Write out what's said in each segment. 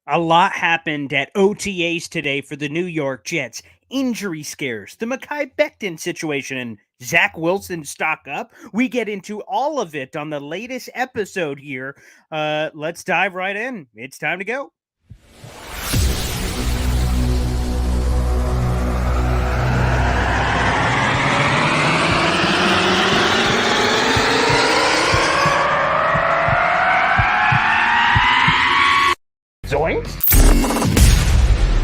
A lot happened at OTAs today for the New York Jets. Injury scares, the Mekhi Becton situation, and Zach Wilson stock up. We get into all of it on the latest episode here. Let's dive right in. It's time to go. Zoinks!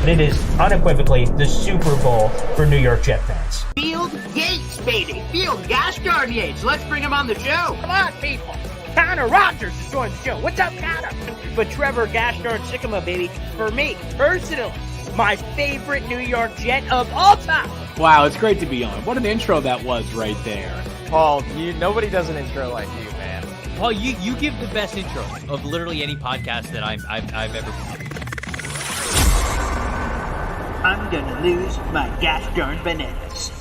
It is unequivocally the Super Bowl for New York Jet fans. Field Yates, baby. Field Gosh darn Yates. Let's bring him on the show. Come on, people. Connor Rodgers is joining the show. What's up, Connor? But Trevor Gosh darn Sycamore, baby, for me, personally, my favorite New York Jet of all time. Wow, it's great to be on. What an intro that was right there. Paul, nobody does an intro like you, man. Paul, you give the best intro of literally any podcast that I've ever been. I'm gonna lose my gosh darn bananas.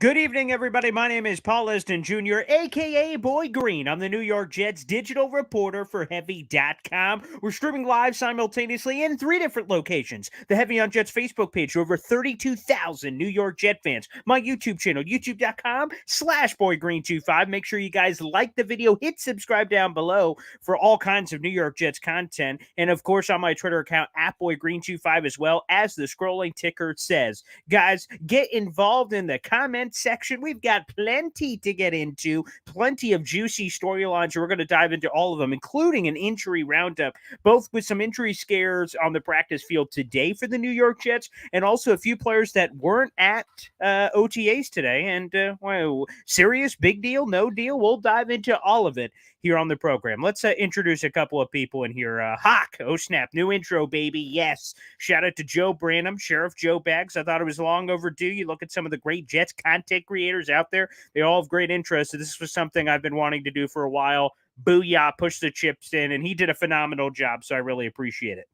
Good evening, everybody. My name is Paul Liston Jr., a.k.a. Boy Green. I'm the New York Jets digital reporter for Heavy.com. We're streaming live simultaneously in 3 different locations. The Heavy on Jets Facebook page to over 32,000 New York Jet fans. My YouTube channel, youtube.com/BoyGreen25. Make sure you guys like the video. Hit subscribe down below for all kinds of New York Jets content. And, of course, on my Twitter account, @BoyGreen25 as well, as the scrolling ticker says. Guys, get involved in the comments section. We've got plenty to get into, plenty of juicy storylines. We're going to dive into all of them, including an injury roundup, both with some injury scares on the practice field today for the New York Jets, and also a few players that weren't at OTAs today. And wow, serious, big deal, no deal. We'll dive into all of it here on the program. Let's introduce a couple of people in here. Hawk, oh snap, new intro, baby. Yes. Shout out to Joe Branham, Sheriff Joe Bags. I thought it was long overdue. You look at some of the great Jets content creators out there, they all have great interest. So this was something I've been wanting to do for a while. Booyah, push the chips in, and he did a phenomenal job, so I really appreciate it.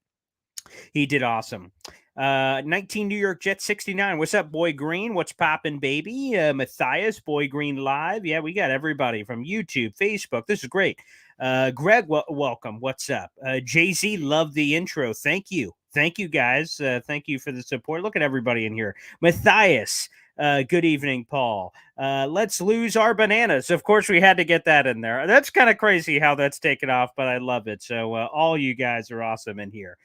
He did awesome. 19 New York Jets 69. What's up, Boy Green? What's poppin', baby? Matthias, Boy Green Live. Yeah, we got everybody from YouTube, Facebook. This is great. Greg, welcome. What's up? Jay-Z, love the intro. Thank you. Thank you, guys. Thank you for the support. Look at everybody in here. Matthias, good evening, Paul. Let's lose our bananas. Of course, we had to get that in there. That's kind of crazy how that's taken off, but I love it. So all you guys are awesome in here.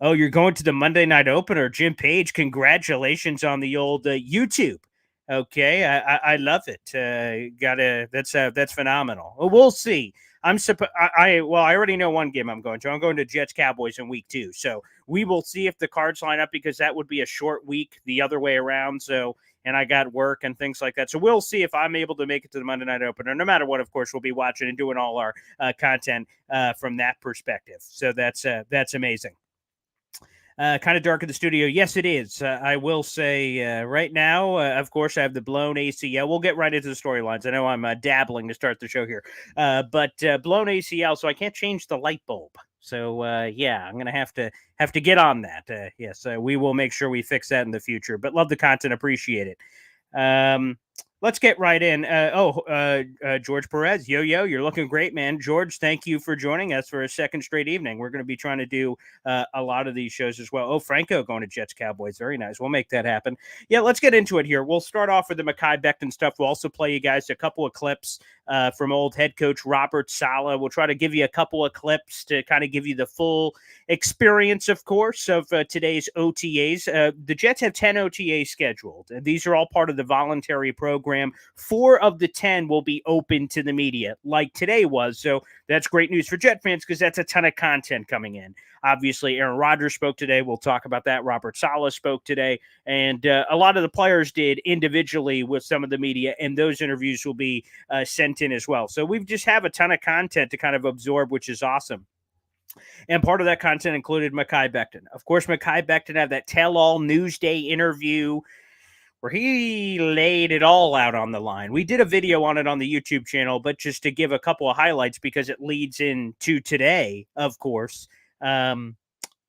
Oh, you're going to the Monday night opener, Jim Page. Congratulations on the old YouTube. Okay, I love it. That's phenomenal. Well, we'll see. I already know one game I'm going to. I'm going to Jets Cowboys in week 2. So we will see if the cards line up, because that would be a short week the other way around. So, and I got work and things like that. So we'll see if I'm able to make it to the Monday night opener. No matter what, of course, we'll be watching and doing all our content from that perspective. So that's amazing. Kind of dark in the studio. Yes, it is. I will say right now, of course, I have the blown ACL. We'll get right into the storylines. I know I'm dabbling to start the show here, but blown ACL, so I can't change the light bulb. So yeah, I'm gonna have to get on that. Yes, we will make sure we fix that in the future. But love the content, appreciate it. Let's get right in. George Perez, yo, you're looking great, man. George, thank you for joining us for a second straight evening. We're going to be trying to do a lot of these shows as well. Oh, Franco going to Jets Cowboys. Very nice. We'll make that happen. Yeah, let's get into it here. We'll start off with the Mekhi Becton stuff. We'll also play you guys a couple of clips from old head coach Robert Saleh. We'll try to give you a couple of clips to kind of give you the full experience, of course, of today's OTAs. The Jets have 10 OTAs scheduled. These are all part of the voluntary program. 4 of the 10 will be open to the media, like today was. So that's great news for Jet fans, because that's a ton of content coming in. Obviously, Aaron Rodgers spoke today. We'll talk about that. Robert Saleh spoke today. And a lot of the players did individually with some of the media, and those interviews will be sent in as well. So we just have a ton of content to kind of absorb, which is awesome. And part of that content included Mekhi Becton. Of course, Mekhi Becton had that tell-all Newsday interview where he laid it all out on the line. We did a video on it on the YouTube channel, but just to give a couple of highlights, because it leads into today, of course.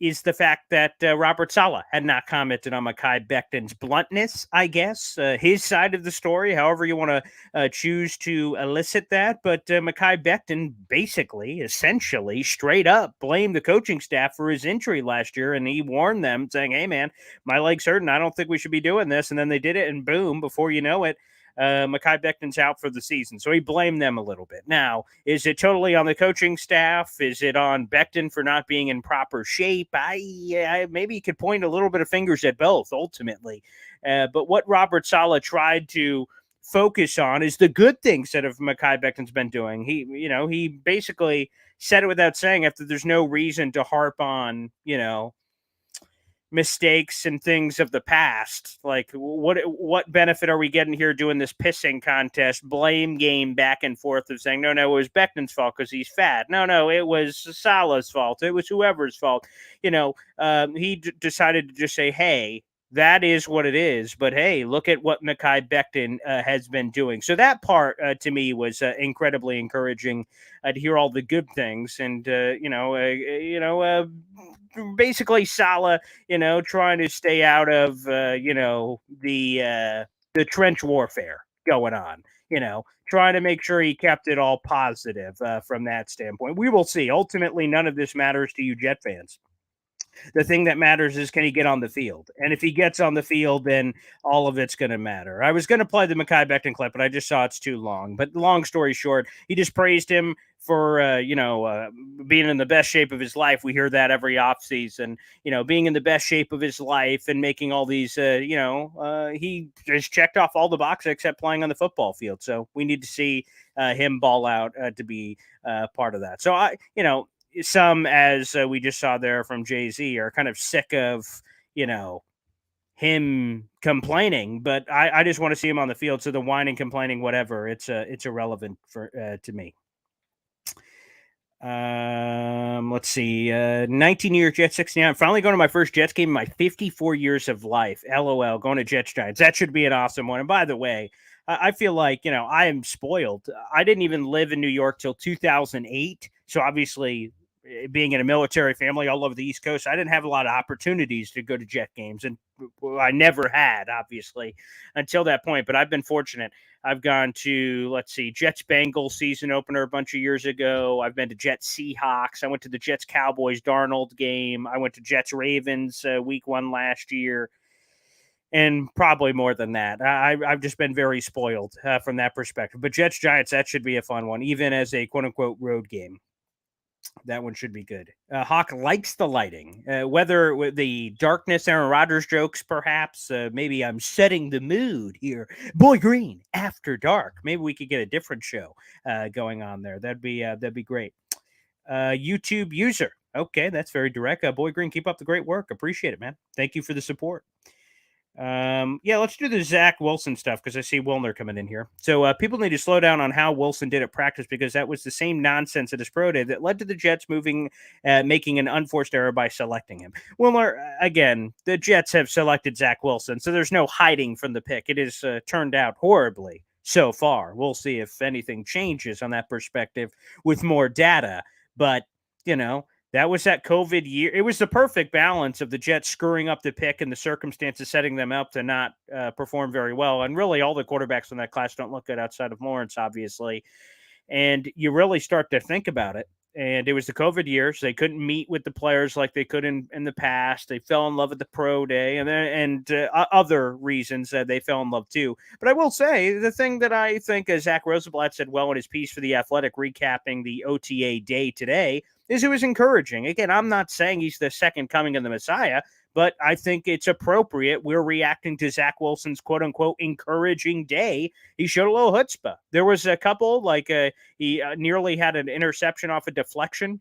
is the fact that Robert Saleh had not commented on Mekhi Becton's bluntness, I guess, his side of the story, however you want to choose to elicit that. But Mekhi Becton basically, essentially, straight up blamed the coaching staff for his injury last year. And he warned them, saying, hey, man, my leg's hurting. I don't think we should be doing this. And then they did it, and boom, before you know it, Mekhi Becton's out for the season. So he blamed them a little bit. Now, is it totally on the coaching staff? Is it on Becton for not being in proper shape? I maybe you could point a little bit of fingers at both ultimately. But what Robert Saleh tried to focus on is the good things that Mekhi Becton's been doing. He basically said it without saying after there's no reason to harp on, mistakes and things of the past. Like what benefit are we getting here doing this pissing contest, blame game back and forth of saying, no, it was Becton's fault because he's fat. No, it was Salah's fault. It was whoever's fault. He decided to just say, hey, that is what it is. But hey, look at what Mekhi Becton has been doing. So that part to me was incredibly encouraging to hear all the good things. And, basically Saleh, trying to stay out of, the trench warfare going on, trying to make sure he kept it all positive from that standpoint. We will see. Ultimately, none of this matters to you Jet fans. The thing that matters is, can he get on the field? And if he gets on the field, then all of it's going to matter. I was going to play the Mekhi Becton clip, but I just saw it's too long. But long story short, he just praised him for, being in the best shape of his life. We hear that every offseason, being in the best shape of his life and making all these, he just checked off all the boxes except playing on the football field. So we need to see him ball out to be part of that. So some, as we just saw there from Jay-Z, are kind of sick of, him complaining, but I just want to see him on the field. So the whining, complaining, whatever, it's irrelevant to me. Let's see. 19 New York Jets 69. I'm finally going to my first Jets game in my 54 years of life. LOL. Going to Jets Giants. That should be an awesome one. And by the way, I feel like, I am spoiled. I didn't even live in New York till 2008. So obviously, being in a military family all over the East Coast, I didn't have a lot of opportunities to go to Jet games. And I never had, obviously, until that point. But I've been fortunate. I've gone to, Jets Bengals season opener a bunch of years ago. I've been to Jets Seahawks. I went to the Jets Cowboys Darnold game. I went to Jets Ravens week 1 last year. And probably more than that. I've just been very spoiled from that perspective. But Jets Giants, that should be a fun one, even as a quote unquote road game. That one should be good. Hawk likes the lighting, whether with the darkness, Aaron Rodgers jokes, perhaps. Maybe I'm setting the mood here. Boy Green after dark. Maybe we could get a different show going on there. That'd be great. YouTube user. Okay, that's very direct. Boy Green, keep up the great work. Appreciate it, man. Thank you for the support. Let's do the Zach Wilson stuff because I see Wilner coming in here. So people need to slow down on how Wilson did at practice because that was the same nonsense at his pro day that led to the Jets making an unforced error by selecting him. Wilner, again, the Jets have selected Zach Wilson, so there's no hiding from the pick. It has turned out horribly so far. We'll see if anything changes on that perspective with more data, but that was that COVID year. It was the perfect balance of the Jets screwing up the pick and the circumstances setting them up to not perform very well. And really, all the quarterbacks in that class don't look good outside of Lawrence, obviously. And you really start to think about it. And it was the COVID years. They couldn't meet with the players like they could in the past. They fell in love with the pro day and other reasons that they fell in love too. But I will say the thing that I think Zach Rosenblatt said well in his piece for The Athletic recapping the OTA day today is it was encouraging. Again, I'm not saying he's the second coming of the Messiah, but I think it's appropriate. We're reacting to Zach Wilson's quote unquote encouraging day. He showed a little chutzpah. There was a couple, he nearly had an interception off a deflection.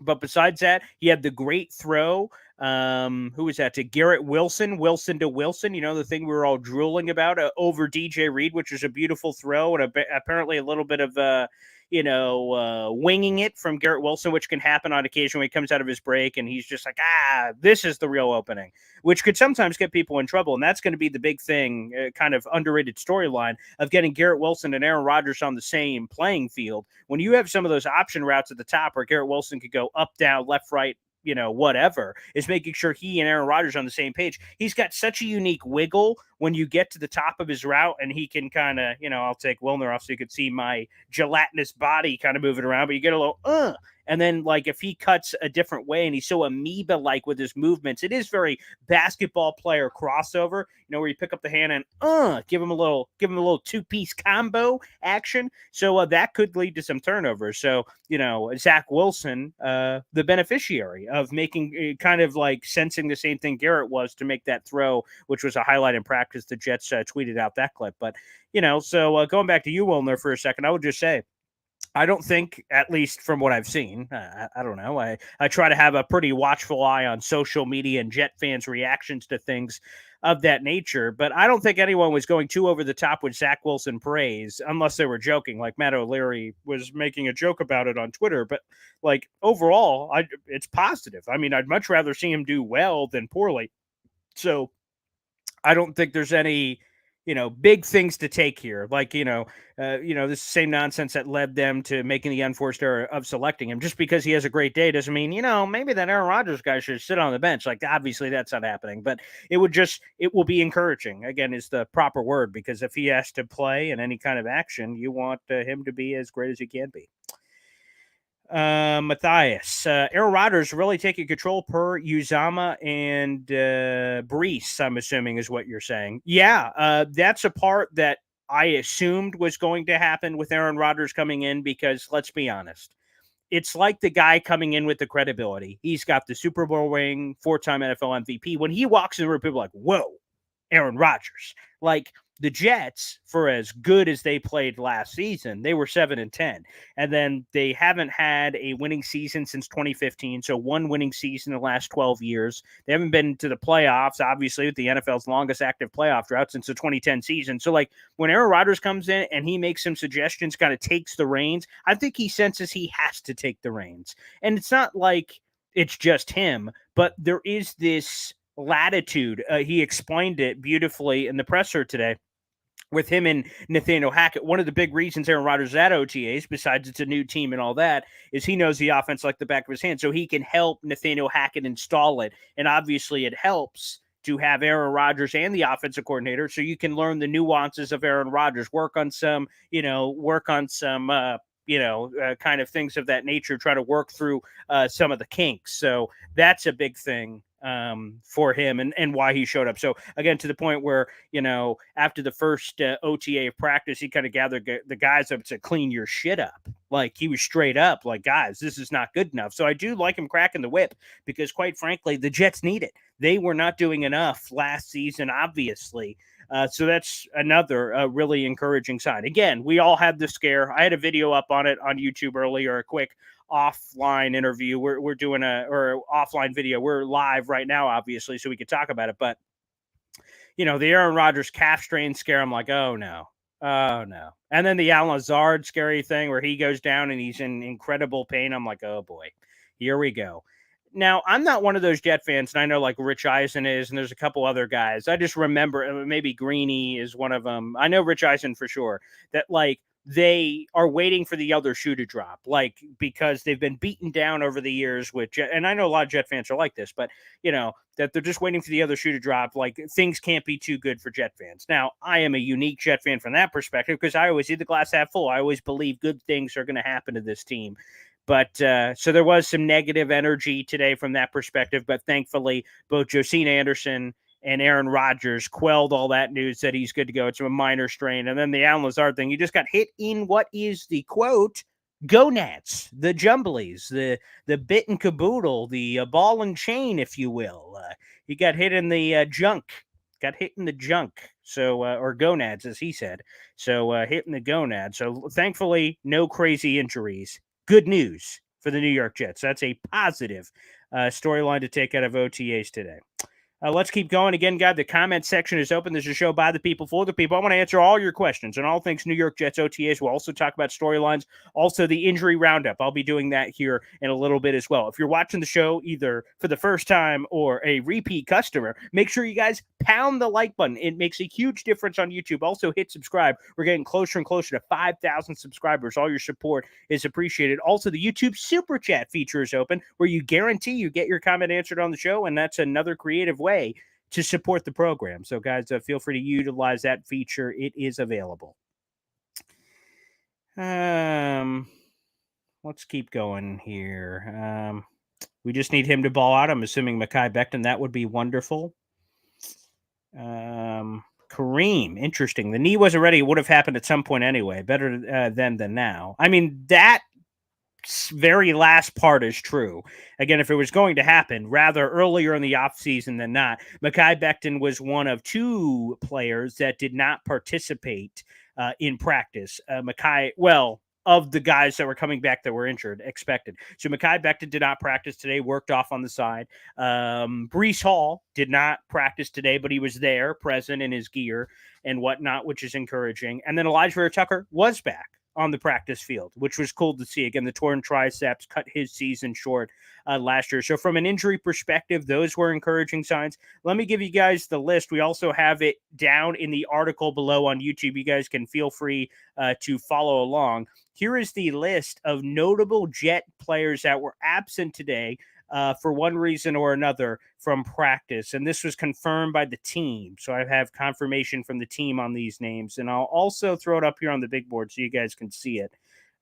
But besides that, he had the great throw. Who was that? To Garrett Wilson to Wilson. The thing we were all drooling about over DJ Reed, which was a beautiful throw and apparently a little bit of winging it from Garrett Wilson, which can happen on occasion when he comes out of his break and he's just like, this is the real opening, which could sometimes get people in trouble. And that's going to be the big thing, kind of underrated storyline of getting Garrett Wilson and Aaron Rodgers on the same playing field. When you have some of those option routes at the top where Garrett Wilson could go up, down, left, right, whatever, is making sure he and Aaron Rodgers are on the same page. He's got such a unique wiggle when you get to the top of his route, and he can kind of, I'll take Wilner off so you could see my gelatinous body kind of moving around, but you get a little, and then, like, if he cuts a different way and he's so amoeba-like with his movements, it is very basketball player crossover, where you pick up the hand and give him a little two-piece combo action. So that could lead to some turnovers. So, Zach Wilson, the beneficiary of making kind of like sensing the same thing Garrett was to make that throw, which was a highlight in practice. The Jets tweeted out that clip. But, so going back to you, Wilner, for a second, I would just say, I don't think, at least from what I've seen, I don't know. I try to have a pretty watchful eye on social media and Jet fans' reactions to things of that nature. But I don't think anyone was going too over the top with Zach Wilson praise, unless they were joking. Like Matt O'Leary was making a joke about it on Twitter. But like overall, it's positive. I mean, I'd much rather see him do well than poorly. So I don't think there's any big things to take here. Like, this same nonsense that led them to making the unforced error of selecting him. Just because he has a great day doesn't mean, maybe that Aaron Rodgers guy should sit on the bench. Like, obviously that's not happening, but it will be encouraging, again, is the proper word, because if he has to play in any kind of action, you want him to be as great as he can be. Matthias, Aaron Rodgers really taking control per Uzama and Brees, I'm assuming is what you're saying. Yeah, that's a part that I assumed was going to happen with Aaron Rodgers coming in, because let's be honest, it's like the guy coming in with the credibility. He's got the Super Bowl ring, 4-time NFL MVP. When he walks in the room, people are like, whoa, Aaron Rodgers. Like, the Jets, for as good as they played last season, they were 7-10. And then they haven't had a winning season since 2015. So one winning season in the last 12 years. They haven't been to the playoffs, obviously, with the NFL's longest active playoff drought since the 2010 season. So, like, when Aaron Rodgers comes in and he makes some suggestions, kind of takes the reins, I think he senses he has to take the reins. And it's not like it's just him, but there is this latitude. He explained it beautifully in the presser today with him and Nathaniel Hackett. One of the big reasons Aaron Rodgers is at OTAs, besides it's a new team and all that, is he knows the offense like the back of his hand, so he can help Nathaniel Hackett install it. And obviously it helps to have Aaron Rodgers and the offensive coordinator, so you can learn the nuances of Aaron Rodgers, work on some kind of things of that nature, try to work through some of the kinks. So that's a big thing for him and why he showed up. So again, to the point where, after the first OTA practice, he kind of gathered the guys up to clean your shit up. Like, he was straight up like, guys, this is not good enough. So I do like him cracking the whip, because quite frankly, the Jets need it. They were not doing enough last season, obviously. So that's another really encouraging sign. Again, we all had the scare. I had a video up on it on YouTube earlier, a quick offline interview. We're doing or offline video. We're live right now, obviously, so we could talk about it. But, the Aaron Rodgers calf strain scare, I'm like, oh no. And then the Alan Lazard scary thing where he goes down and he's in incredible pain. I'm like, oh boy, here we go. Now, I'm not one of those Jet fans, and I know like Rich Eisen is, and there's a couple other guys. I just remember, maybe Greeny is one of them. I know Rich Eisen for sure, that like they are waiting for the other shoe to drop, like, because they've been beaten down over the years with Jet. And I know a lot of Jet fans are like this, but that they're just waiting for the other shoe to drop. Like, things can't be too good for Jet fans. Now, I am a unique Jet fan from that perspective, because I always see the glass half full. I always believe good things are going to happen to this team. But so there was some negative energy today from that perspective. But thankfully, both Josina Anderson and Aaron Rodgers quelled all that news that he's good to go. It's a minor strain. And then the Alan Lazard thing, you just got hit in what is the quote, gonads, the jumblies, the bit and caboodle, the ball and chain, if you will. He got hit in the junk. Got hit in the junk. So, or gonads, as he said. So, hit in the gonads. So, thankfully, no crazy injuries. Good news for the New York Jets. That's a positive storyline to take out of OTAs today. Let's keep going. Again, guys, the comment section is open. This is a show by the people, for the people. I want to answer all your questions on all things New York Jets OTAs. We'll also talk about storylines, also the injury roundup. I'll be doing that here in a little bit as well. If you're watching the show either for the first time or a repeat customer, make sure you guys pound the like button. It makes a huge difference on YouTube. Also, hit subscribe. We're getting closer and closer to 5,000 subscribers. All your support is appreciated. Also, the YouTube Super Chat feature is open, where you guarantee you get your comment answered on the show, and that's another creative way to support the program. So, guys, feel free to utilize that feature. It is available. Let's keep going here. We just need him to ball out. I'm assuming Mekhi Becton. That would be wonderful. Kareem, interesting. The knee wasn't ready. It would have happened at some point anyway. Better then than now. I mean, that very last part is true. Again, if it was going to happen rather earlier in the offseason than not, Mekhi Becton was one of two players that did not participate in practice. Of the guys that were coming back that were injured, expected. So Mekhi Becton did not practice today, worked off on the side. Breece Hall did not practice today, but he was there, present in his gear and whatnot, which is encouraging. And then Elijah Vera-Tucker was back on the practice field, which was cool to see. Again, the torn triceps cut his season short last year. So from an injury perspective, those were encouraging signs. Let me give you guys the list. We also have it down in the article below on YouTube. You guys can feel free to follow along. Here is the list of notable Jet players that were absent today for one reason or another from practice. And this was confirmed by the team. So I have confirmation from the team on these names. And I'll also throw it up here on the big board so you guys can see it.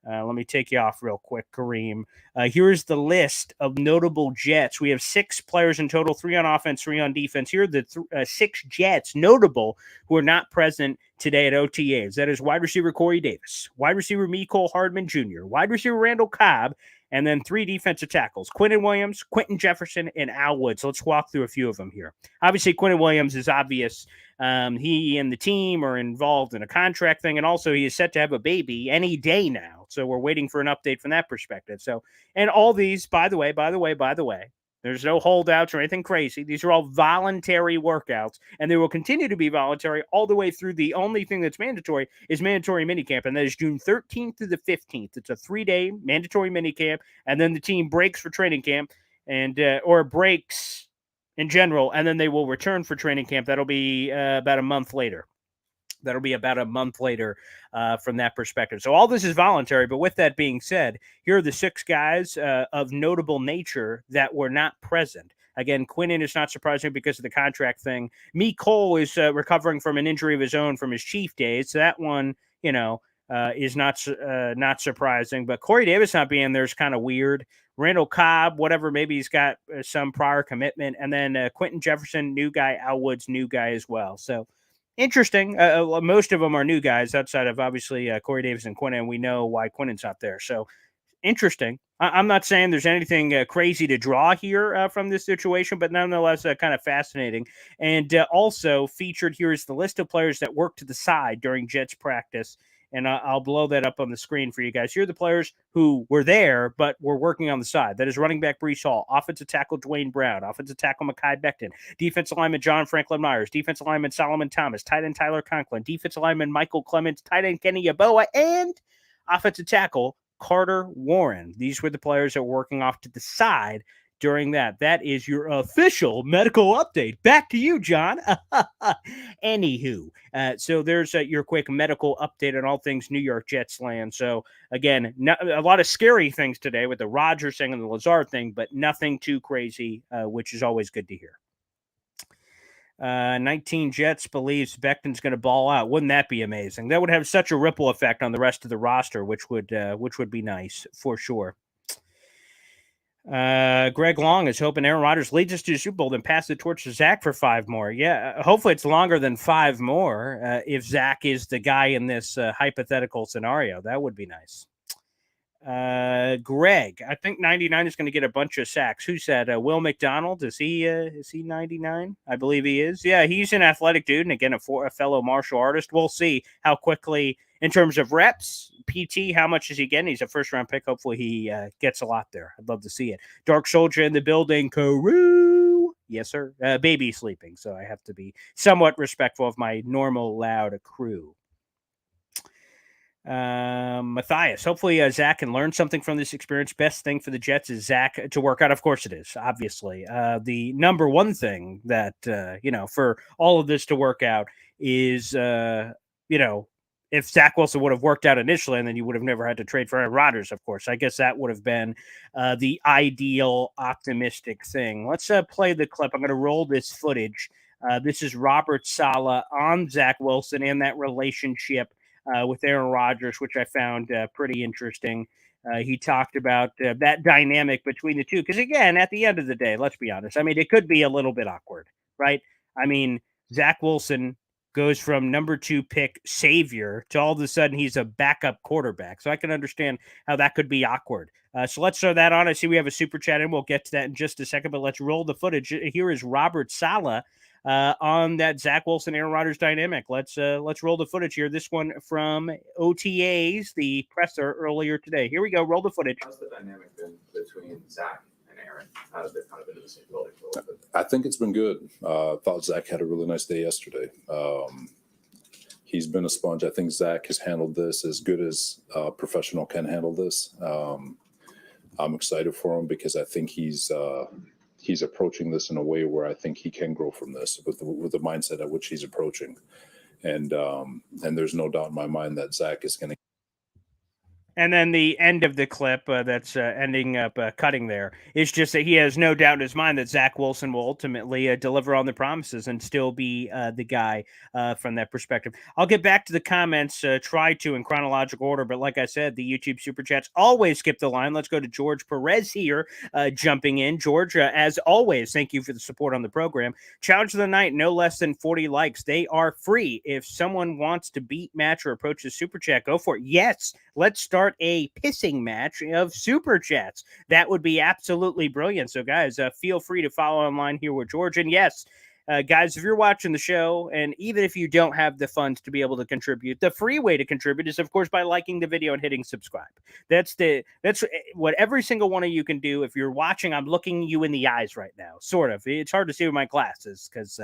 Let me take you off real quick, Kareem. Here's the list of notable Jets. We have 6 players in total, 3 on offense, 3 on defense. Here are the 6 Jets notable who are not present today at OTAs. That is wide receiver Corey Davis, wide receiver Mecole Hardman Jr., wide receiver Randall Cobb, and then 3 defensive tackles, Quinnen Williams, Quentin Jefferson, and Al Woods. So let's walk through a few of them here. Obviously, Quinnen Williams is obvious. He and the team are involved in a contract thing, and also he is set to have a baby any day now. So we're waiting for an update from that perspective. So, and all these, by the way, there's no holdouts or anything crazy. These are all voluntary workouts, and they will continue to be voluntary all the way through. The only thing that's mandatory is mandatory minicamp, and that is June 13th through the 15th. It's a 3-day mandatory minicamp, and then the team breaks for training camp and or breaks in general, and then they will return for training camp. That'll be about a month later. From that perspective. So all this is voluntary, but with that being said, here are the 6 guys of notable nature that were not present. Again, Quinnen is not surprising because of the contract thing. Mecole is recovering from an injury of his own from his Chief days. So that one, is not surprising. But Corey Davis not being there is kind of weird. Randall Cobb, whatever, maybe he's got some prior commitment. And then Quentin Jefferson, new guy. Al Woods, new guy as well. So interesting. Most of them are new guys outside of obviously Corey Davis and Quinnen. We know why Quinnen's not there. So interesting. I'm not saying there's anything crazy to draw here from this situation, but nonetheless, kind of fascinating. And also featured here is the list of players that worked to the side during Jets practice. And I'll blow that up on the screen for you guys. Here are the players who were there, but were working on the side. That is running back Breece Hall, offensive tackle Dwayne Brown, offensive tackle Mekhi Becton, defensive lineman John Franklin Myers, defensive lineman Solomon Thomas, tight end Tyler Conklin, defensive lineman Michael Clements, tight end Kenny Yeboah, and offensive tackle Carter Warren. These were the players that were working off to the side during that. That is your official medical update. Back to you, John. Anywho, so there's your quick medical update on all things New York Jets land. So again, a lot of scary things today with the Rodgers thing and the Lazard thing, but nothing too crazy, which is always good to hear. 19 Jets believes Becton's going to ball out. Wouldn't that be amazing? That would have such a ripple effect on the rest of the roster, which would be nice for sure. Greg Long is hoping Aaron Rodgers leads us to the Super Bowl, then pass the torch to Zach for 5 more. Yeah, hopefully it's longer than 5 more. If Zach is the guy in this hypothetical scenario, that would be nice. Greg, I think 99 is going to get a bunch of sacks. Who said Will McDonald? Is he 99? I believe he is. Yeah, he's an athletic dude, and again, a fellow martial artist. We'll see how quickly, in terms of reps, PT, how much is he getting? He's a first-round pick. Hopefully he gets a lot there. I'd love to see it. Dark Soldier in the building. Karoo. Yes, sir. Baby sleeping, so I have to be somewhat respectful of my normal loud crew. Matthias, hopefully Zach can learn something from this experience. Best thing for the Jets is Zach to work out. Of course it is, obviously. The number one thing that, for all of this to work out is, if Zach Wilson would have worked out initially, and then you would have never had to trade for Aaron Rodgers, of course. I guess that would have been the ideal optimistic thing. Let's play the clip. I'm going to roll this footage. This is Robert Saleh on Zach Wilson and that relationship with Aaron Rodgers, which I found pretty interesting. He talked about that dynamic between the two. Because, again, at the end of the day, let's be honest. I mean, it could be a little bit awkward, right? I mean, Zach Wilson goes from number 2 pick savior to all of a sudden he's a backup quarterback. So I can understand how that could be awkward. So let's throw that on. I see we have a super chat, and we'll get to that in just a second. But let's roll the footage. Here is Robert Saleh on that Zach Wilson Aaron Rodgers dynamic. Let's roll the footage here. This one from OTAs, the presser earlier today. Here we go. Roll the footage. How's the dynamic been between Zach and Aaron? How have they kind of been in the same building for a little bit? I think it's been good. Thought Zach had a really nice day yesterday. He's been a sponge. I think Zach has handled this as good as a professional can handle this. I'm excited for him because I think he's approaching this in a way where I think he can grow from this with the mindset at which he's approaching. And there's no doubt in my mind that Zach is going to. And then the end of the clip that's ending up cutting there is just that he has no doubt in his mind that Zach Wilson will ultimately deliver on the promises and still be the guy from that perspective. I'll get back to the comments, try to in chronological order, but like I said, the YouTube Super Chats always skip the line. Let's go to George Perez here jumping in. George, as always, thank you for the support on the program. Challenge of the night, no less than 40 likes. They are free. If someone wants to beat, match, or approach the Super Chat, go for it. Yes, let's start a pissing match of super chats. That would be absolutely brilliant. So guys, feel free to follow online here with George. And yes, guys, if you're watching the show, and even if you don't have the funds to be able to contribute, the free way to contribute is, of course, by liking the video and hitting subscribe. That's what every single one of you can do. If you're watching, I'm looking you in the eyes right now, sort of. It's hard to see with my glasses because,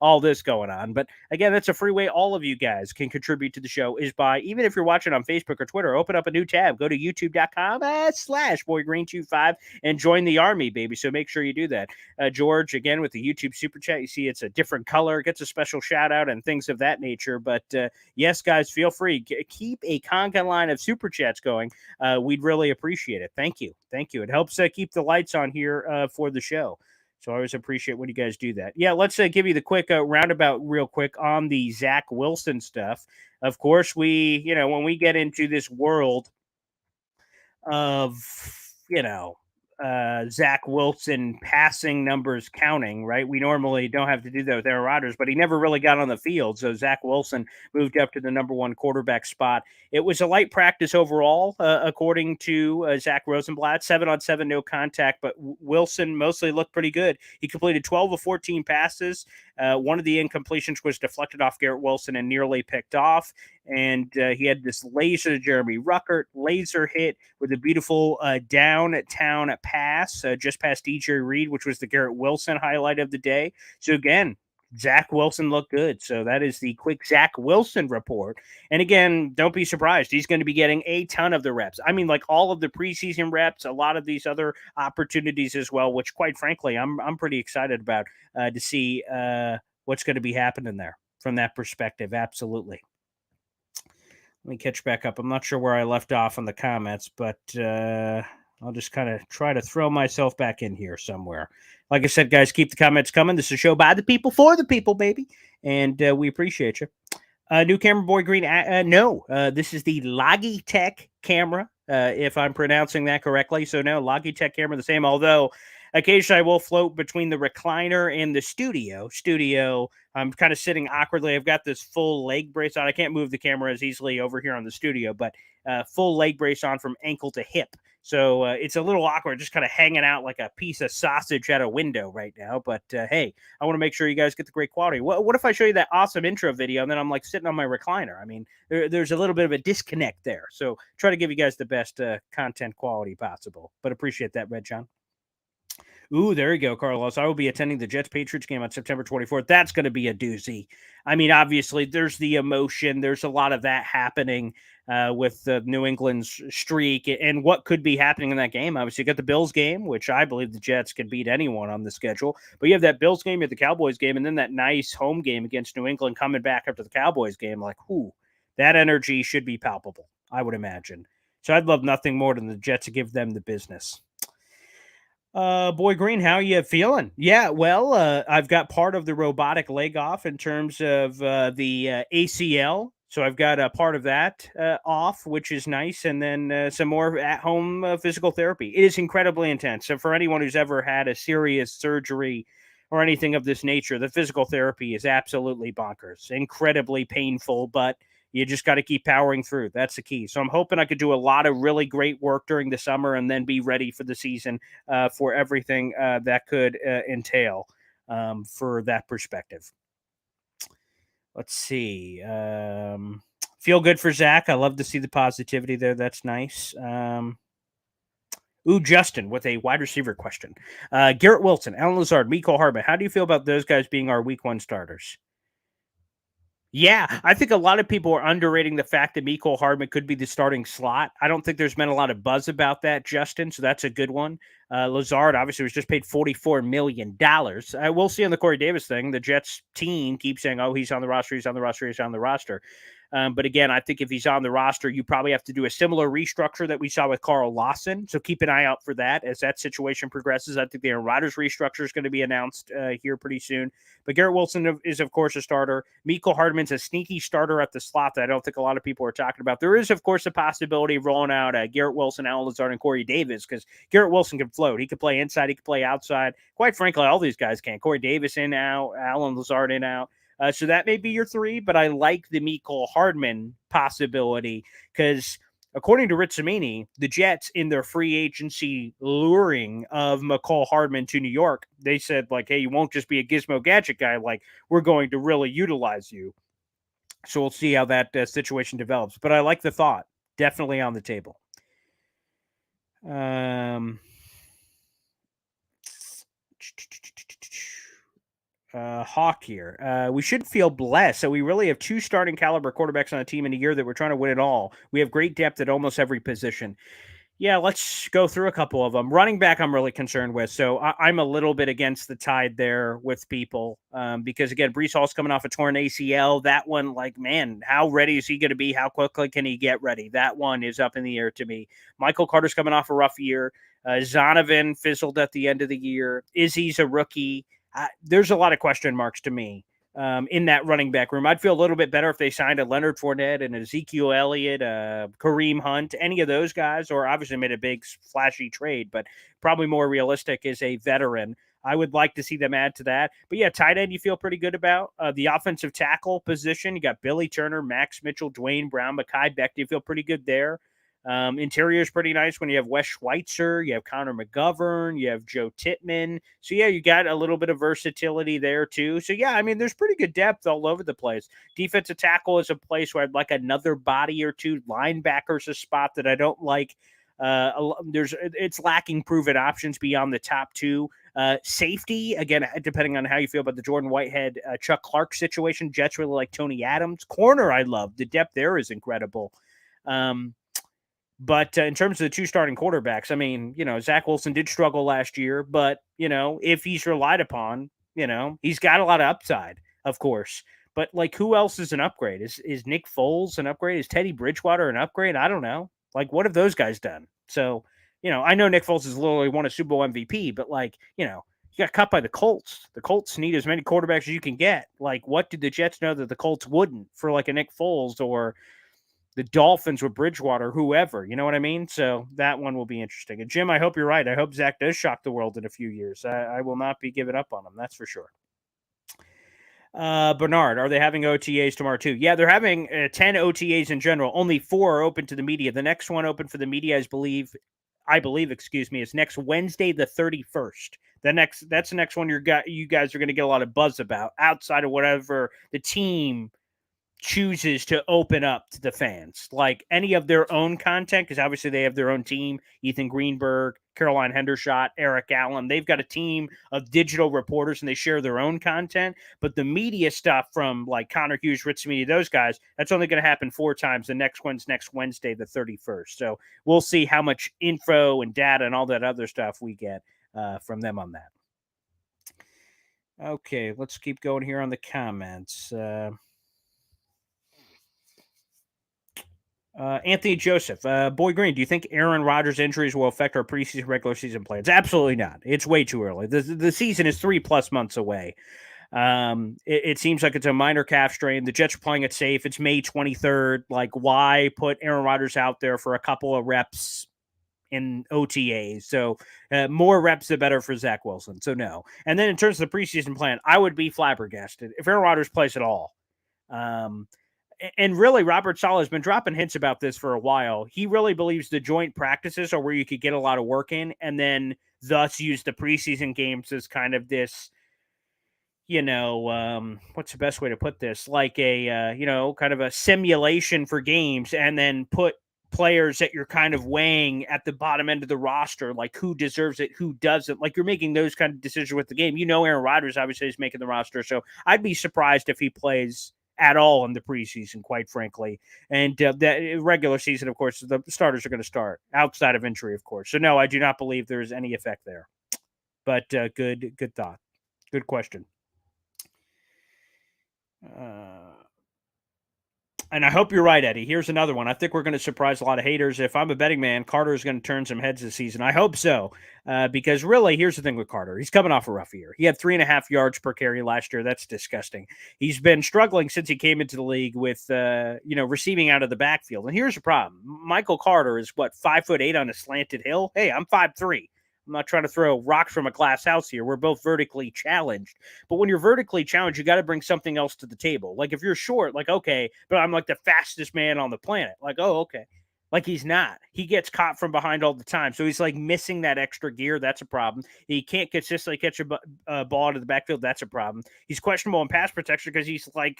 all this going on. But again, that's a free way all of you guys can contribute to the show is by, even if you're watching on Facebook or Twitter, open up a new tab, go to youtube.com/boygreen25 and join the army, baby. So make sure you do that. George, again, with the YouTube Super Chat, you see it's a different color, gets a special shout out and things of that nature. But yes, guys, feel free. Keep a conga line of Super Chats going. We'd really appreciate it. Thank you. It helps keep the lights on here for the show. So I always appreciate when you guys do that. Yeah, let's give you the quick roundabout real quick on the Zach Wilson stuff. Of course, when we get into this world of, Zach Wilson passing numbers counting, right? We normally don't have to do that with Aaron Rodgers, but he never really got on the field. So Zach Wilson moved up to the number 1 quarterback spot. It was a light practice overall, according to Zach Rosenblatt. 7-on-7, no contact, but Wilson mostly looked pretty good. He completed 12 of 14 passes. One of the incompletions was deflected off Garrett Wilson and nearly picked off. And he had this laser to Jeremy Ruckert, laser hit with a beautiful downtown pass just past DJ Reed, which was the Garrett Wilson highlight of the day. So again, Zach Wilson looked good. So that is the quick Zach Wilson report. And again, don't be surprised. He's going to be getting a ton of the reps. I mean, like all of the preseason reps, a lot of these other opportunities as well, which quite frankly, I'm pretty excited about to see what's going to be happening there from that perspective. Absolutely. Let me catch back up. I'm not sure where I left off on the comments, but I'll just kind of try to throw myself back in here somewhere. Like I said, guys, keep the comments coming. This is a show by the people for the people, baby. And we appreciate you. New camera, Boy Green. No, this is the Logitech camera, if I'm pronouncing that correctly. So no, Logitech camera, the same, although occasionally I will float between the recliner and the studio. I'm kind of sitting awkwardly. I've got this full leg brace on. I can't move the camera as easily over here on the studio, but full leg brace on from ankle to hip. So it's a little awkward, just kind of hanging out like a piece of sausage at a window right now. But hey, I want to make sure you guys get the great quality. What if I show you that awesome intro video and then I'm like sitting on my recliner? I mean, there's a little bit of a disconnect there. So try to give you guys the best content quality possible. But appreciate that, Red John. Ooh, there you go, Carlos. I will be attending the Jets-Patriots game on September 24th. That's going to be a doozy. I mean, obviously, there's the emotion. There's a lot of that happening with the New England's streak and what could be happening in that game. Obviously, you got the Bills game, which I believe the Jets could beat anyone on the schedule. But you have that Bills game, you have the Cowboys game, and then that nice home game against New England coming back after the Cowboys game. Like, whoo, that energy should be palpable, I would imagine. So I'd love nothing more than the Jets to give them the business. Boy Green, how you feeling? Yeah, well, I've got part of the robotic leg off in terms of the ACL. So I've got a part of that off, which is nice. And then some more at-home physical therapy. It is incredibly intense. So for anyone who's ever had a serious surgery or anything of this nature, the physical therapy is absolutely bonkers. Incredibly painful, but you just got to keep powering through. That's the key. So I'm hoping I could do a lot of really great work during the summer and then be ready for the season for everything that could entail for that perspective. Let's see. Feel good for Zach. I love to see the positivity there. That's nice. Justin with a wide receiver question. Garrett Wilson, Alan Lazard, Mecole Hardman. How do you feel about those guys being our week one starters? Yeah, I think a lot of people are underrating the fact that Mecole Hardman could be the starting slot. I don't think there's been a lot of buzz about that, Justin, so that's a good one. Lazard obviously was just paid $44 million. We'll see on the Corey Davis thing. The Jets team keeps saying, oh, he's on the roster, he's on the roster, he's on the roster. But again, I think if he's on the roster, you probably have to do a similar restructure that we saw with Carl Lawson. So keep an eye out for that as that situation progresses. I think the Aaron Rodgers restructure is going to be announced here pretty soon. But Garrett Wilson is, of course, a starter. Mecole Hardman's a sneaky starter at the slot that I don't think a lot of people are talking about. There is, of course, a possibility of rolling out Garrett Wilson, Alan Lazard, and Corey Davis because Garrett Wilson can float. He can play inside. He can play outside. Quite frankly, all these guys can. Corey Davis in, out. Alan Lazard in, out. So that may be your three, but I like the Mecole Hardman possibility because according to Rich Cimini, the Jets in their free agency luring of Mecole Hardman to New York, they said like, hey, you won't just be a gizmo gadget guy. Like we're going to really utilize you. So we'll see how that situation develops. But I like the thought. Definitely on the table. Hawk here. We should feel blessed. So we really have two starting caliber quarterbacks on the team in a year that we're trying to win it all. We have great depth at almost every position. Yeah, let's go through a couple of them. Running back, I'm really concerned with. So I'm a little bit against the tide there with people because, again, Breece Hall's coming off a torn ACL. That one, like, man, how ready is he going to be? How quickly can he get ready? That one is up in the air to me. Michael Carter's coming off a rough year. Zonovan fizzled at the end of the year. Izzy's a rookie. There's a lot of question marks to me in that running back room. I'd feel a little bit better if they signed a Leonard Fournette and Ezekiel Elliott, Kareem Hunt, any of those guys, or obviously made a big flashy trade, but probably more realistic is a veteran. I would like to see them add to that. But yeah, tight end you feel pretty good about. The offensive tackle position, you got Billy Turner, Max Mitchell, Dwayne Brown, Mekhi Becton. You feel pretty good there. Interior is pretty nice when you have Wes Schweitzer, you have Connor McGovern, you have Joe Tittman. So, yeah, you got a little bit of versatility there, too. So, yeah, I mean, there's pretty good depth all over the place. Defensive tackle is a place where I'd like another body or two. Linebacker's a spot that I don't like. It's lacking proven options beyond the top two. Safety, again, depending on how you feel about the Jordan Whitehead, Chuck Clark situation. Jets really like Tony Adams. Corner, I love. The depth there is incredible. But in terms of the two starting quarterbacks, I mean, Zach Wilson did struggle last year, but, if he's relied upon, he's got a lot of upside, of course. But, like, who else is an upgrade? Is Nick Foles an upgrade? Is Teddy Bridgewater an upgrade? I don't know. Like, what have those guys done? So, I know Nick Foles has literally won a Super Bowl MVP, but, like, you got cut by the Colts. The Colts need as many quarterbacks as you can get. Like, what did the Jets know that the Colts wouldn't for, like, a Nick Foles or the Dolphins with Bridgewater, whoever, you know what I mean? So that one will be interesting. And Jim, I hope you're right. I hope Zach does shock the world in a few years. I will not be giving up on him. That's for sure. Bernard, are they having OTAs tomorrow too? Yeah, they're having 10 OTAs in general. Only 4 are open to the media. The next one open for the media, I believe, is next Wednesday, the 31st. That's the next one you guys are going to get a lot of buzz about outside of whatever the team chooses to open up to the fans, like any of their own content, because obviously they have their own team, Ethan Greenberg, Caroline Hendershot, Eric Allen. They've got a team of digital reporters and they share their own content. But the media stuff from like Connor Hughes, Ritz Media, those guys, that's only going to happen 4 times. The next one's next Wednesday, the 31st. So we'll see how much info and data and all that other stuff we get from them on that. Okay, let's keep going here on the comments. Anthony Joseph, Boy Green, do you think Aaron Rodgers' injuries will affect our preseason regular season plans? Absolutely not. It's way too early. The season is 3+ months away. It seems like it's a minor calf strain. The Jets are playing it safe. It's May 23rd. Like, why put Aaron Rodgers out there for a couple of reps in OTAs? So more reps, the better for Zach Wilson. So no. And then in terms of the preseason plan, I would be flabbergasted if Aaron Rodgers plays at all. And really, Robert Saleh has been dropping hints about this for a while. He really believes the joint practices are where you could get a lot of work in and then thus use the preseason games as kind of this, what's the best way to put this? Like a, kind of a simulation for games and then put players that you're kind of weighing at the bottom end of the roster, like who deserves it, who doesn't. Like you're making those kind of decisions with the game. Aaron Rodgers obviously is making the roster. So I'd be surprised if he plays at all in the preseason, quite frankly. And that regular season, of course, the starters are going to start outside of injury, of course. So no, I do not believe there's any effect there. But good thought. Good question. And I hope you're right, Eddie. Here's another one. I think we're going to surprise a lot of haters. If I'm a betting man, Carter is going to turn some heads this season. I hope so. Because really, here's the thing with Carter. He's coming off a rough year. He had 3.5 yards per carry last year. That's disgusting. He's been struggling since he came into the league with, receiving out of the backfield. And here's the problem. Michael Carter is, 5'8" on a slanted hill? Hey, I'm 5'3". I'm not trying to throw rocks from a glass house here. We're both vertically challenged. But when you're vertically challenged, you got to bring something else to the table. Like if you're short, like, okay, but I'm like the fastest man on the planet. Like, oh, okay. Like he's not. He gets caught from behind all the time. So he's like missing that extra gear. That's a problem. He can't consistently catch a ball to the backfield. That's a problem. He's questionable in pass protection because he's like,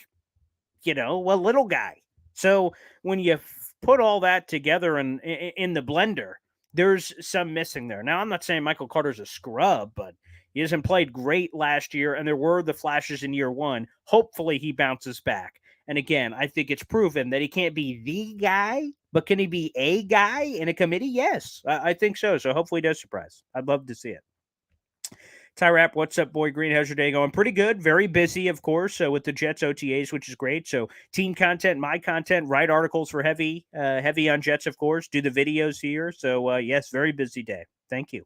a little guy. So when you put all that together in the blender, there's some missing there. Now, I'm not saying Michael Carter's a scrub, but he hasn't played great last year, and there were the flashes in year one. Hopefully, he bounces back. And again, I think it's proven that he can't be the guy, but can he be a guy in a committee? Yes, I think so. So hopefully he does surprise. I'd love to see it. Tyrap, what's up, Boy Green? How's your day going? Pretty good. Very busy, of course, with the Jets OTAs, which is great. So team content, my content, write articles for heavy on Jets, of course, do the videos here. So, yes, very busy day. Thank you.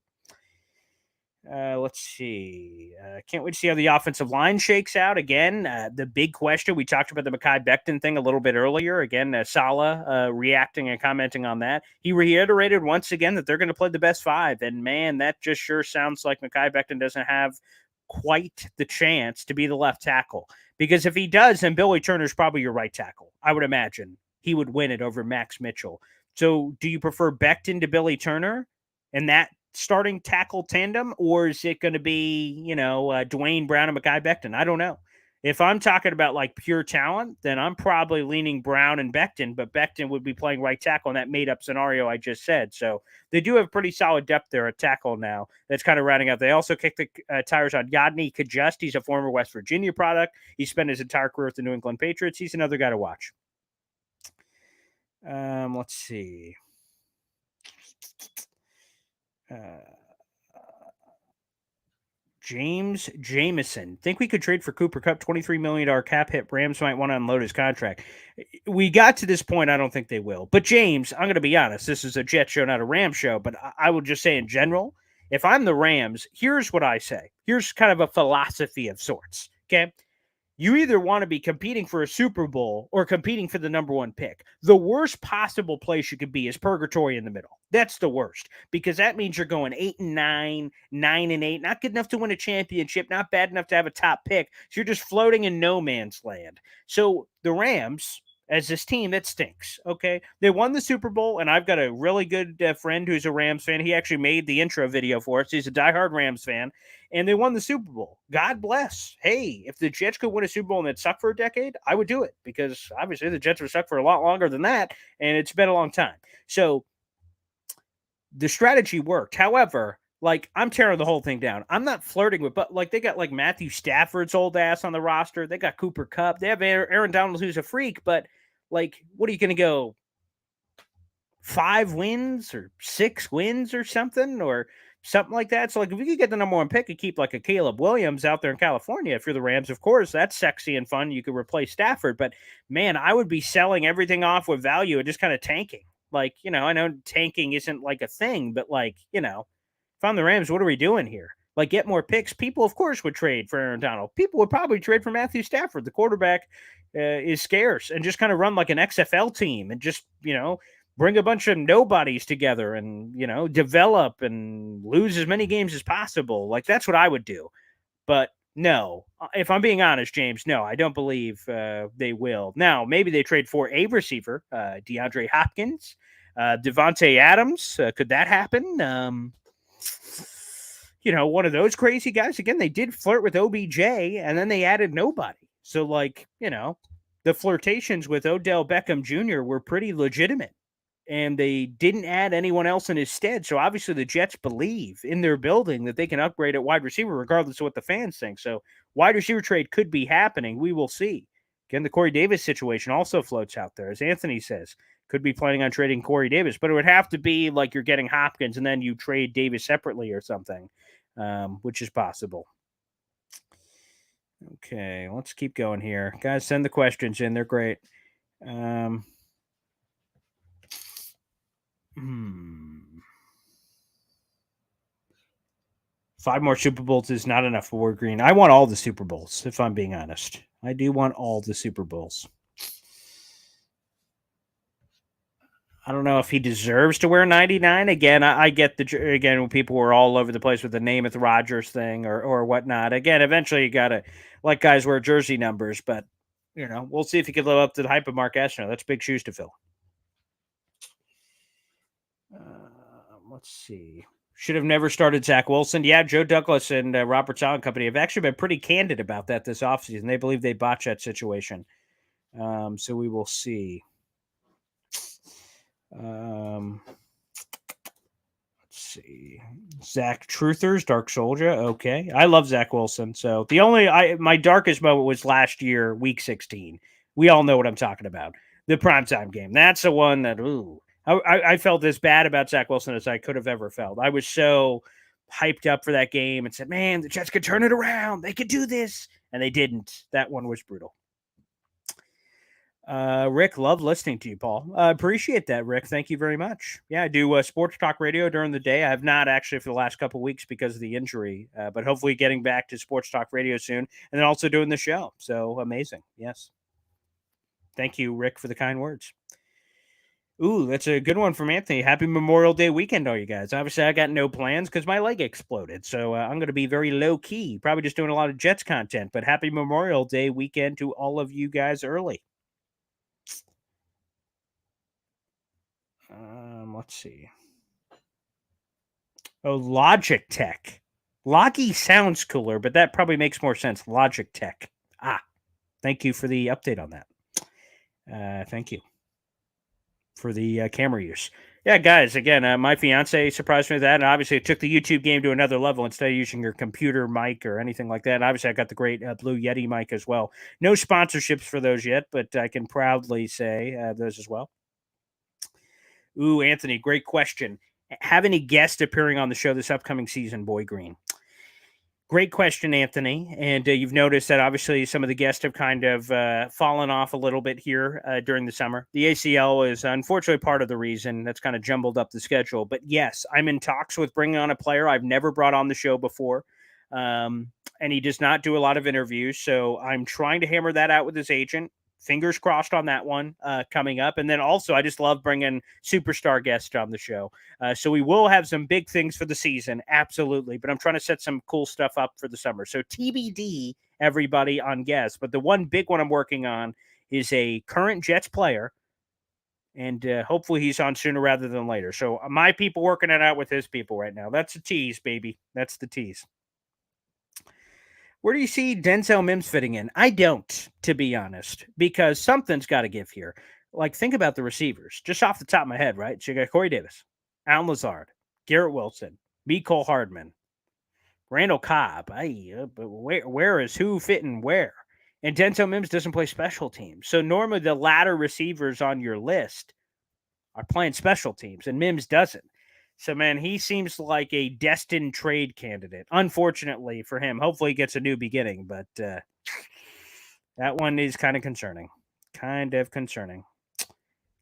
Let's see. Can't wait to see how the offensive line shakes out. Again, the big question, we talked about the Mekhi Becton thing a little bit earlier. Again, Saleh reacting and commenting on that. He reiterated once again that they're going to play the best 5. And, man, that just sure sounds like Mekhi Becton doesn't have quite the chance to be the left tackle. Because if he does, then Billy Turner's probably your right tackle. I would imagine he would win it over Max Mitchell. So do you prefer Becton to Billy Turner and that starting tackle tandem, or is it going to be, Dwayne Brown and Mekhi Becton? I don't know. If I'm talking about like pure talent, then I'm probably leaning Brown and Becton, but Becton would be playing right tackle in that made up scenario I just said. So they do have pretty solid depth there at tackle now. That's kind of rounding out. They also kicked the tires on Yadni Kajust. He's a former West Virginia product. He spent his entire career with the New England Patriots. He's another guy to watch. Let's see. James Jameson. Think we could trade for Cooper Kupp? $23 million cap hit. Rams might want to unload his contract. We got to this point. I don't think they will. But James, I'm going to be honest. This is a Jet show, not a Ram show. But I would just say in general, if I'm the Rams, here's what I say. Here's kind of a philosophy of sorts. Okay. You either want to be competing for a Super Bowl or competing for the number 1 pick. The worst possible place you could be is purgatory in the middle. That's the worst, because that means you're going 8-9, 9-8, not good enough to win a championship, not bad enough to have a top pick. So you're just floating in no man's land. So the Rams, as this team that stinks. Okay, they won the Super Bowl, and I've got a really good friend who's a Rams fan. He actually made the intro video for us. He's a diehard Rams fan, and they won the Super Bowl. God bless. Hey, if the Jets could win a Super Bowl and it sucked for a decade, I would do it, because obviously the Jets were stuck for a lot longer than that, and it's been a long time. So the strategy worked. However, like, I'm tearing the whole thing down. I'm not flirting with, but like, they got like Matthew Stafford's old ass on the roster. They got Cooper Kupp. They have Aaron Donald, who's a freak, but like, what are you going to go 5 wins or 6 wins or something like that? So like, if we could get the number 1 pick and keep like a Caleb Williams out there in California, if you're the Rams, of course, that's sexy and fun. You could replace Stafford, but man, I would be selling everything off with value and just kind of tanking. Like, I know tanking isn't like a thing, but like, if I'm the Rams, what are we doing here? Like, get more picks. People, of course, would trade for Aaron Donald. People would probably trade for Matthew Stafford. The quarterback is scarce, and just kind of run like an XFL team and just, bring a bunch of nobodies together and, develop and lose as many games as possible. Like, that's what I would do. But no, if I'm being honest, James, no, I don't believe they will. Now, maybe they trade for a receiver, DeAndre Hopkins, Devontae Adams. Could that happen? One of those crazy guys. Again, they did flirt with OBJ, and then they added nobody. So, like, the flirtations with Odell Beckham Jr. were pretty legitimate, and they didn't add anyone else in his stead. So, obviously, the Jets believe in their building that they can upgrade at wide receiver, regardless of what the fans think. So, wide receiver trade could be happening. We will see. Again, the Corey Davis situation also floats out there. As Anthony says, could be planning on trading Corey Davis, but it would have to be like you're getting Hopkins and then you trade Davis separately or something, which is possible. Okay, let's keep going here. Guys, send the questions in. They're great. 5 more Super Bowls is not enough for War Green. I want all the Super Bowls, if I'm being honest. I do want all the Super Bowls. I don't know if he deserves to wear 99. Again, I get when people were all over the place with the Namath Rodgers thing or whatnot. Again, eventually you got to let guys wear jersey numbers, but, we'll see if he can live up to the hype of Mark Esner. That's big shoes to fill. Let's see. Should have never started Zach Wilson. Yeah, Joe Douglas and Robert Saleh Company have actually been pretty candid about that this offseason. They believe they botched that situation. So we will see. Let's see. Zach Truthers, Dark Soldier. Okay. I love Zach Wilson. So my darkest moment was last year, week 16. We all know what I'm talking about. The primetime game. That's the one that, I felt as bad about Zach Wilson as I could have ever felt. I was so hyped up for that game and said, man, the Jets could turn it around. They could do this. And they didn't. That one was brutal. Rick, love listening to you, Paul. Appreciate that, Rick. Thank you very much. Yeah, I do sports talk radio during the day. I have not actually for the last couple of weeks because of the injury, but hopefully getting back to sports talk radio soon, and then also doing the show. So amazing. Yes. Thank you, Rick, for the kind words. Ooh, that's a good one from Anthony. Happy Memorial Day weekend, all you guys. Obviously, I got no plans because my leg exploded. So I'm going to be very low-key, probably just doing a lot of Jets content. But happy Memorial Day weekend to all of you guys early. Let's see. Oh, Logitech. Logi sounds cooler, but that probably makes more sense. Logitech. Thank you for the update on that. Thank you for the camera use. Yeah, guys, again, my fiance surprised me with that, and obviously it took the YouTube game to another level instead of using your computer mic or anything like that. And obviously, I got the great Blue Yeti mic as well. No sponsorships for those yet, but I can proudly say those as well. Ooh, Anthony, great question. Have any guests appearing on the show this upcoming season, Boy Green? Great question, Anthony. And you've noticed that obviously some of the guests have kind of fallen off a little bit here during the summer. The ACL is unfortunately part of the reason that's kind of jumbled up the schedule. But yes, I'm in talks with bringing on a player I've never brought on the show before. And he does not do a lot of interviews. So I'm trying to hammer that out with his agent. Fingers crossed on that one coming up. And then also, I just love bringing superstar guests on the show. So we will have some big things for the season. Absolutely. But I'm trying to set some cool stuff up for the summer. So TBD, everybody, on guests. But the one big one I'm working on is a current Jets player, and hopefully he's on sooner rather than later. So my people working it out with his people right now. That's a tease, baby. That's the tease. Where do you see Denzel Mims fitting in? I don't, to be honest, because something's got to give here. Like, think about the receivers, just off the top of my head, right? So you got Corey Davis, Alan Lazard, Garrett Wilson, Mecole Hardman, Randall Cobb. But where is who fitting where? And Denzel Mims doesn't play special teams. So normally the latter receivers on your list are playing special teams, and Mims doesn't. So, man, he seems like a destined trade candidate. Unfortunately for him, hopefully he gets a new beginning, but that one is kind of concerning.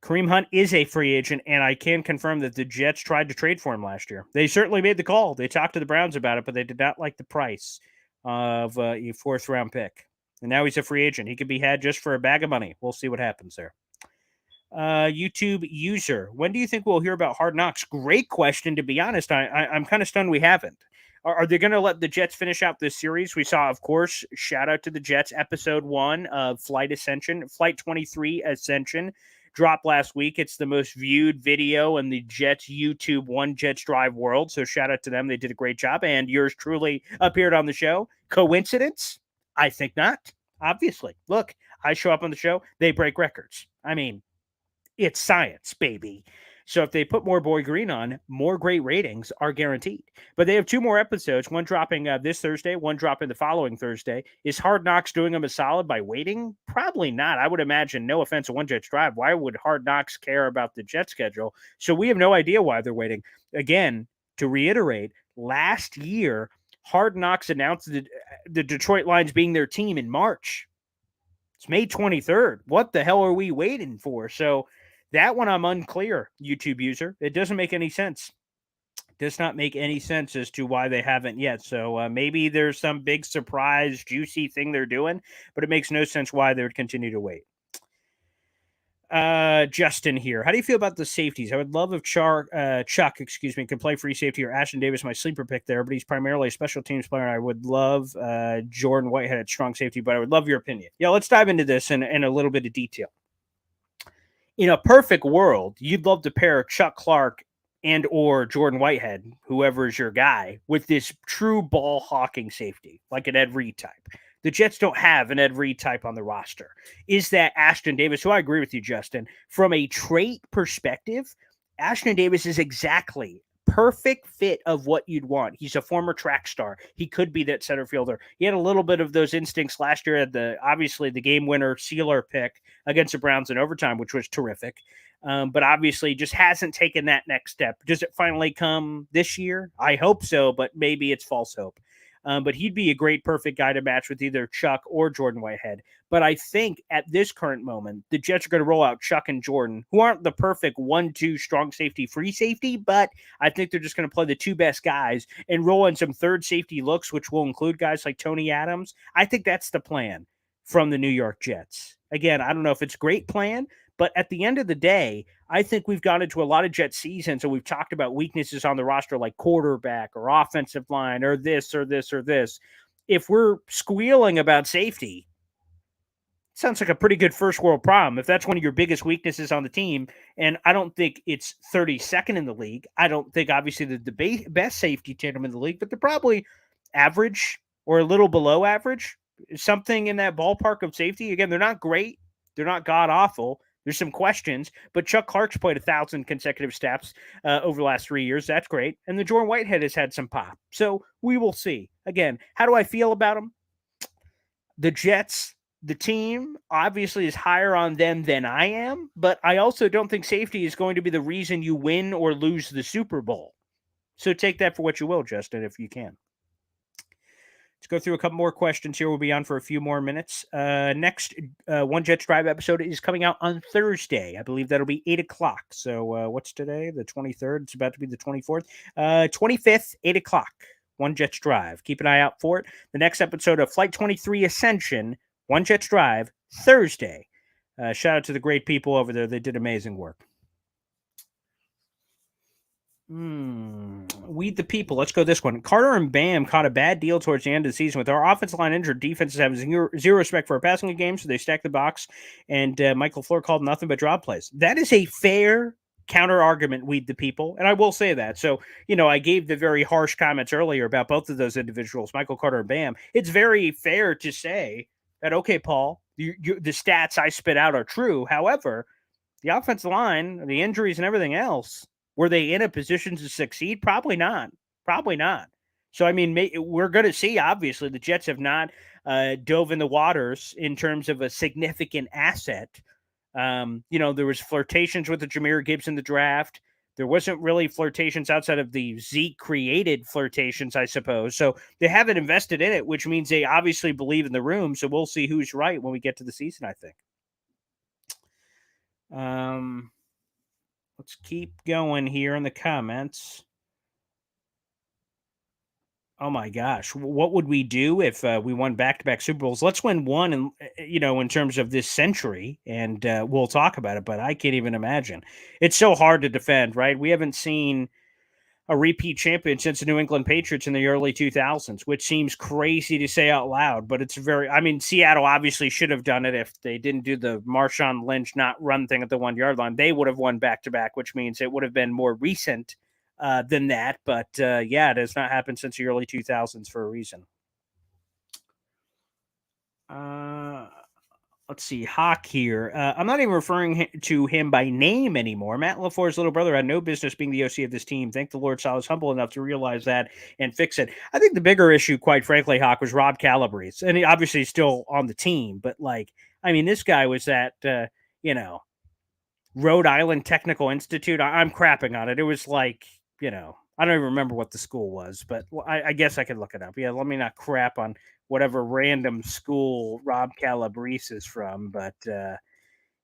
Kareem Hunt is a free agent, and I can confirm that the Jets tried to trade for him last year. They certainly made the call. They talked to the Browns about it, but they did not like the price of a fourth-round pick. And now he's a free agent. He could be had just for a bag of money. We'll see what happens there. YouTube user, when do you think we'll hear about Hard Knocks? Great question. To be honest, I'm kind of stunned we haven't. Are they going to let the Jets finish out this series? We saw, of course, shout out to the Jets, episode 1 of Flight 23 Ascension dropped last week. It's the most viewed video in the Jets YouTube One Jets Drive world. So shout out to them. They did a great job. And yours truly appeared on the show. Coincidence? I think not. Obviously. Look, I show up on the show. They break records. I mean, it's science, baby. So if they put more Boy Green on, more great ratings are guaranteed. But they have 2 more episodes, one dropping this Thursday, one dropping the following Thursday. Is Hard Knocks doing them a solid by waiting? Probably not. I would imagine, no offense to One Jets Drive, why would Hard Knocks care about the Jet schedule? So we have no idea why they're waiting. Again, to reiterate, last year, Hard Knocks announced the Detroit Lions being their team in March. It's May 23rd. What the hell are we waiting for? So that one I'm unclear, YouTube user. It doesn't make any sense. It does not make any sense as to why they haven't yet. So maybe there's some big surprise, juicy thing they're doing, but it makes no sense why they would continue to wait. Justin here. How do you feel about the safeties? I would love if Chuck, can play free safety, or Ashton Davis, my sleeper pick there, but he's primarily a special teams player. I would love Jordan Whitehead at strong safety, but I would love your opinion. Yeah, let's dive into this in a little bit of detail. In a perfect world, you'd love to pair Chuck Clark and or Jordan Whitehead, whoever is your guy, with this true ball hawking safety, like an Ed Reed type. The Jets don't have an Ed Reed type on the roster. Is that Ashton Davis? So I agree with you, Justin. From a trait perspective, Ashton Davis is exactly perfect fit of what you'd want. He's a former track star. He could be that center fielder. He had a little bit of those instincts last year at obviously the game winner sealer pick against the Browns in overtime, which was terrific. But obviously just hasn't taken that next step. Does it finally come this year? I hope so, but maybe it's false hope. But he'd be a great, perfect guy to match with either Chuck or Jordan Whitehead. But I think at this current moment, the Jets are going to roll out Chuck and Jordan, who aren't the perfect 1-2 strong safety, free safety, but I think they're just going to play the 2 best guys and roll in some third safety looks, which will include guys like Tony Adams. I think that's the plan from the New York Jets. Again, I don't know if it's a great plan, but at the end of the day, I think we've got into a lot of Jet seasons and we've talked about weaknesses on the roster like quarterback or offensive line or this or this or this. If we're squealing about safety, sounds like a pretty good first world problem. If that's one of your biggest weaknesses on the team, and I don't think it's 32nd in the league. I don't think obviously the best safety tandem in the league, but they're probably average or a little below average, something in that ballpark of safety. Again, they're not great. They're not god awful. There's some questions, but Chuck Clark's played 1,000 consecutive snaps over the last 3 years. That's great. And the Jordan Whitehead has had some pop. So we will see. Again, how do I feel about him? The Jets, the team, obviously is higher on them than I am, but I also don't think safety is going to be the reason you win or lose the Super Bowl. So take that for what you will, Justin, if you can. Let's go through a couple more questions here. We'll be on for a few more minutes. Next One Jets Drive episode is coming out on Thursday. I believe that'll be 8 o'clock. So what's today? The 23rd. It's about to be the 24th. 25th, 8 o'clock. One Jets Drive. Keep an eye out for it. The next episode of Flight 23 Ascension, One Jets Drive, Thursday. Shout out to the great people over there. They did amazing work. We the people. Let's go this one. Carter and Bam caught a bad deal towards the end of the season with our offensive line injured. Defenses have zero respect for our passing game, so they stacked the box. And Michael LaFleur called nothing but drop plays. That is a fair counter argument. We the people, and I will say that. So I gave the very harsh comments earlier about both of those individuals, Michael Carter and Bam. It's very fair to say that okay, Paul, the stats I spit out are true. However, the offensive line, the injuries, and everything else. Were they in a position to succeed? Probably not. Probably not. So, I mean, we're going to see, obviously, the Jets have not dove in the waters in terms of a significant asset. There was flirtations with the Jahmyr Gibbs in the draft. There wasn't really flirtations outside of the Zeke created flirtations, I suppose. So they haven't invested in it, which means they obviously believe in the room. So we'll see who's right when we get to the season, I think. Let's keep going here in the comments. Oh my gosh, what would we do if we won back-to-back Super Bowls? Let's win one, and in terms of this century, and we'll talk about it. But I can't even imagine. It's so hard to defend, right? We haven't seen a repeat champion since the New England Patriots in the early 2000s, which seems crazy to say out loud, but it's Seattle obviously should have done it if they didn't do the Marshawn Lynch not run thing at the 1 yard line. They would have won back to back, which means it would have been more recent than that. But it has not happened since the early 2000s for a reason. Let's see, Hawk here. I'm not even referring to him by name anymore. Matt LaFleur's little brother had no business being the OC of this team. Thank the Lord Saleh is humble enough to realize that and fix it. I think the bigger issue, quite frankly, Hawk, was Rob Calabrese. And he obviously is still on the team. But, this guy was at, Rhode Island Technical Institute. I'm crapping on it. It was I don't even remember what the school was. But I guess I could look it up. Yeah, let me not crap on whatever random school Rob Calabrese is from, but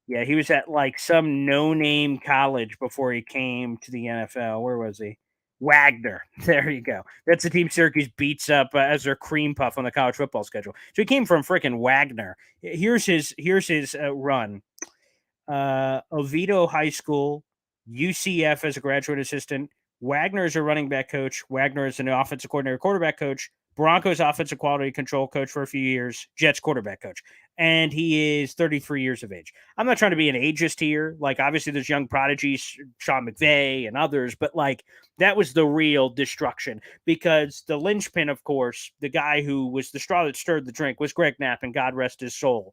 he was at some no-name college before he came to the NFL. Where was he? Wagner. There you go. That's the team Syracuse beats up as their cream puff on the college football schedule. So he came from freaking Wagner. Here's his run. Oviedo High School, UCF as a graduate assistant. Wagner is a running back coach. Wagner is an offensive coordinator, quarterback coach. Broncos offensive quality control coach for a few years, Jets quarterback coach, and he is 33 years of age. I'm not trying to be an ageist here. Obviously there's young prodigies, Sean McVay and others, but that was the real destruction because the linchpin, of course, the guy who was the straw that stirred the drink was Greg Knapp, and God rest his soul.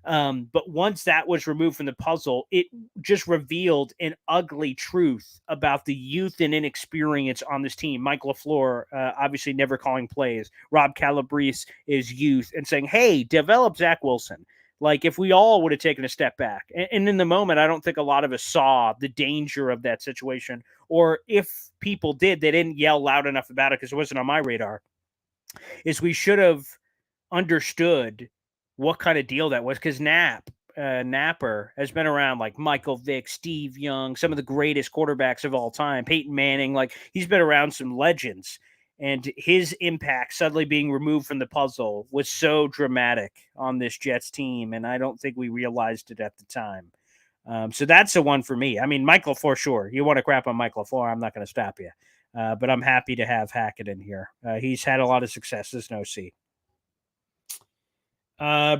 But once that was removed from the puzzle, it just revealed an ugly truth about the youth and inexperience on this team. Mike LaFleur, obviously never calling plays. Rob Calabrese is youth and saying, hey, develop Zach Wilson. If we all would have taken a step back. And in the moment, I don't think a lot of us saw the danger of that situation. Or if people did, they didn't yell loud enough about it because it wasn't on my radar. We should have understood what kind of deal that was, because Napper has been around Michael Vick, Steve Young, some of the greatest quarterbacks of all time, Peyton Manning. He's been around some legends, and his impact suddenly being removed from the puzzle was so dramatic on this Jets team, and I don't think we realized it at the time. So that's the one for me. Michael LaFleur, sure. You want to crap on Michael LaFleur, I'm not going to stop you. But I'm happy to have Hackett in here. He's had a lot of success as an OC.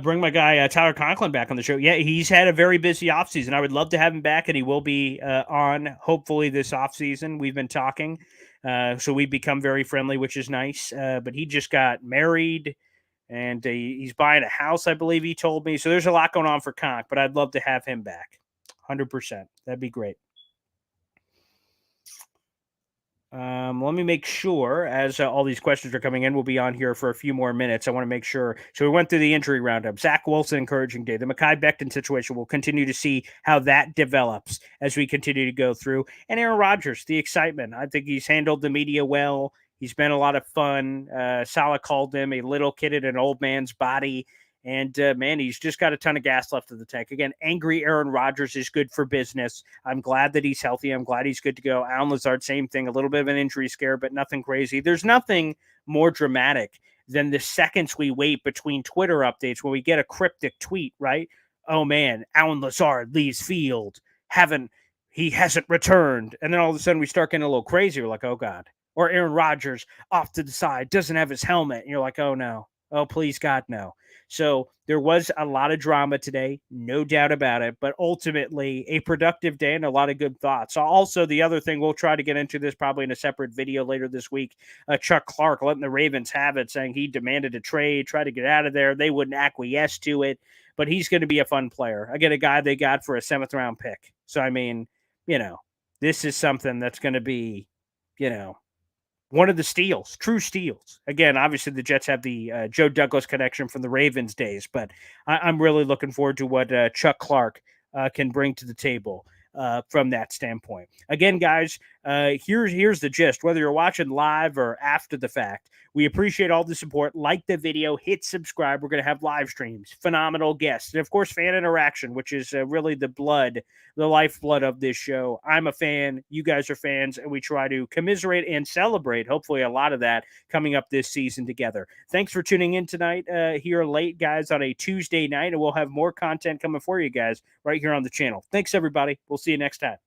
Bring my guy Tyler Conklin back on the show. Yeah, he's had a very busy offseason. I would love to have him back, and he will be on hopefully this offseason. We've been talking, so we've become very friendly, which is nice. But he just got married, and he's buying a house, I believe he told me. So there's a lot going on for Conk, but I'd love to have him back. 100%. That'd be great. Let me make sure, as all these questions are coming in, we'll be on here for a few more minutes. I want to make sure. So we went through the injury roundup. Zach Wilson, encouraging day. The Mekhi Becton situation, we'll continue to see how that develops as we continue to go through. And Aaron Rodgers, the excitement. I think he's handled the media well. He's been a lot of fun. Saleh called him a little kid in an old man's body. And, man, he's just got a ton of gas left in the tank. Again, angry Aaron Rodgers is good for business. I'm glad that he's healthy. I'm glad he's good to go. Allen Lazard, same thing. A little bit of an injury scare, but nothing crazy. There's nothing more dramatic than the seconds we wait between Twitter updates when we get a cryptic tweet, right? Oh, man, Allen Lazard leaves field. He hasn't returned. And then all of a sudden we start getting a little crazy. We're like, oh, God. or Aaron Rodgers off to the side, doesn't have his helmet. And you're like, oh no. Oh, please, God, no. So there was a lot of drama today, no doubt about it, but ultimately a productive day and a lot of good thoughts. Also, the other thing, we'll try to get into this probably in a separate video later this week, Chuck Clark letting the Ravens have it, saying he demanded a trade, tried to get out of there. They wouldn't acquiesce to it, but he's going to be a fun player. I get a guy they got for a 7th round pick. So, I mean, this is something that's going to be, one of the steals, true steals. Again, obviously the Jets have the Joe Douglas connection from the Ravens days, but I'm really looking forward to what Chuck Clark can bring to the table from that standpoint. Again, guys, here's the gist. Whether you're watching live or after the fact, we appreciate all the support. Like the video, hit subscribe. We're going to have live streams, phenomenal guests, and of course, fan interaction, which is really the lifeblood of this show. I'm a fan. You guys are fans, and we try to commiserate and celebrate, hopefully, a lot of that coming up this season together. Thanks for tuning in tonight here late, guys, on a Tuesday night, and we'll have more content coming for you guys right here on the channel. Thanks, everybody. We'll see you next time.